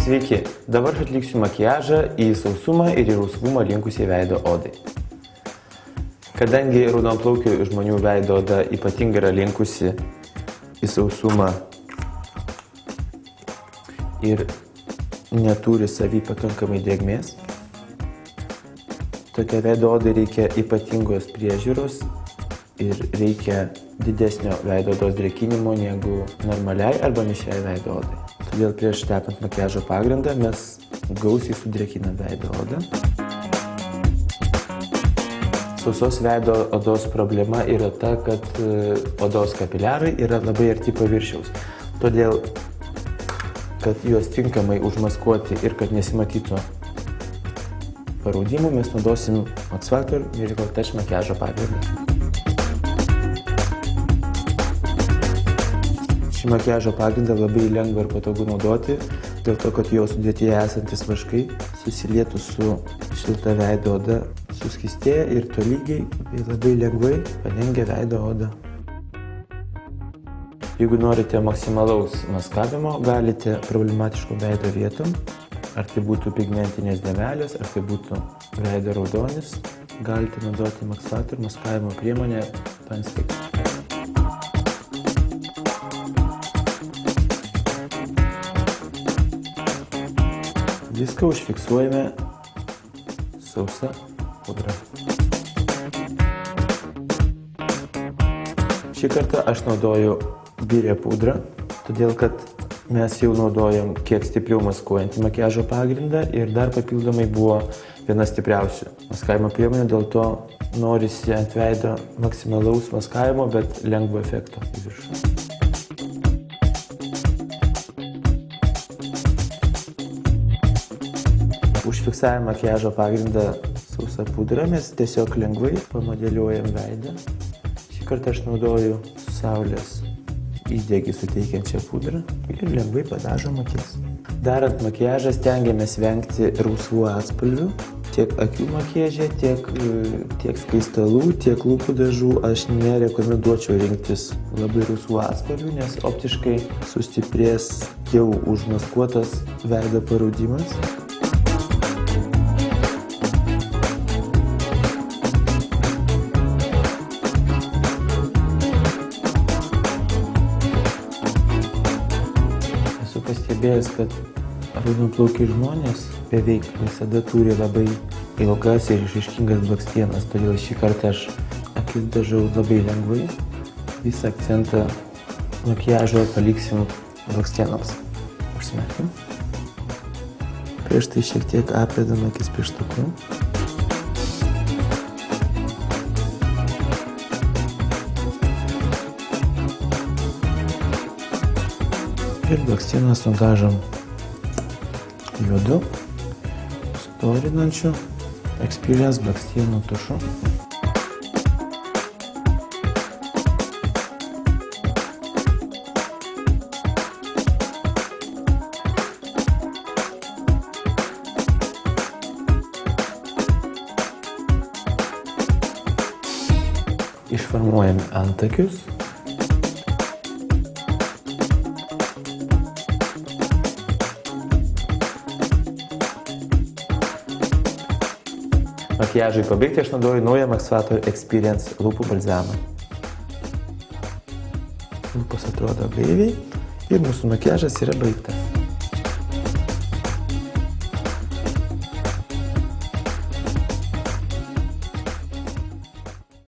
Sveiki, dabar atliksiu makiažą į sausumą ir į rusvumą linkusiai veido odai. Kadangi raudonplaukių žmonių veido oda ypatingai yra linkusi į sausumą ir neturi savy pakankamai drėgmės, tokia veido odai reikia ypatingos priežiūros ir reikia didesnio veido odos drėkinimo negu normaliai arba mišriai veido odai. Todėl prieš tepant makiažo pagrindą mes gausiai sudrėkinam veido odą. Sausos veido odos problema yra ta, kad odos kapiliarai yra labai arti paviršiaus. Todėl, kad juos tinkamai užmaskuoti ir kad nesimatytų paraudimų, mes naudosim Max Factor Miracle Touch makiažo pagrindą. Šį makiažo pagrindą labai lengva ir patogu naudoti, dėl to, kad jo sudėtyje esantis vaškai susilietų su šilta veido oda, suskystėja ir tolygiai ir labai lengvai padengia veido odą. Jeigu norite maksimalaus maskavimo, galite problematiškų veido vietom, ar tai būtų pigmentinės dėmelės, ar tai būtų veido raudonis, galite naudoti Max Factor maskavimo priemonę Pan-Stick. Viską užfiksuojame sausa pudra. Šį kartą aš naudoju birią pudrą, todėl kad mes jau naudojam kiek stipriau maskuojantį makiažo pagrindą ir dar papildomai buvo viena stipriausių maskavimo priemonių, dėl to norisi ant veido maksimalaus maskavimo, bet lengvo efekto į viršų. Užfiksavę makiažo pagrindą sausa pudra, mes tiesiog lengvai pamodeliuojam veidą. Šį kartą aš naudoju saulės įdegį suteikiančią pudrą ir lengvai padažom akis. Darant makiažą stengiamės vengti rusvų atspalvių, tiek akių makiaže, tiek skaistalų, tiek lūpų dažų. Aš nerekomenduočiau rinktis labai rusvų atspalvių, nes optiškai sustiprės jau užmaskuotas veido paraudimas. Pastebėjęs, kad raudonplaukiai žmonės beveik visada turi labai ilgas ir išraiškingas blakstienas, todėl šį kartą aš akis dažau labai lengvai. Visą akcentą makiažo paliksim blakstienoms. Užsimerkim. Prieš tai šiek tiek apėdam akis pieštuku. Ir blakstienas nudažom juodu, storinančiu Experience blakstienų tušu. Išformuojame antakius. Makiažui pabaigti aš naudoju naują Max Factor Experience lūpų balzamą. Lūpos atrodo gaiviai ir mūsų makiažas yra baigtas.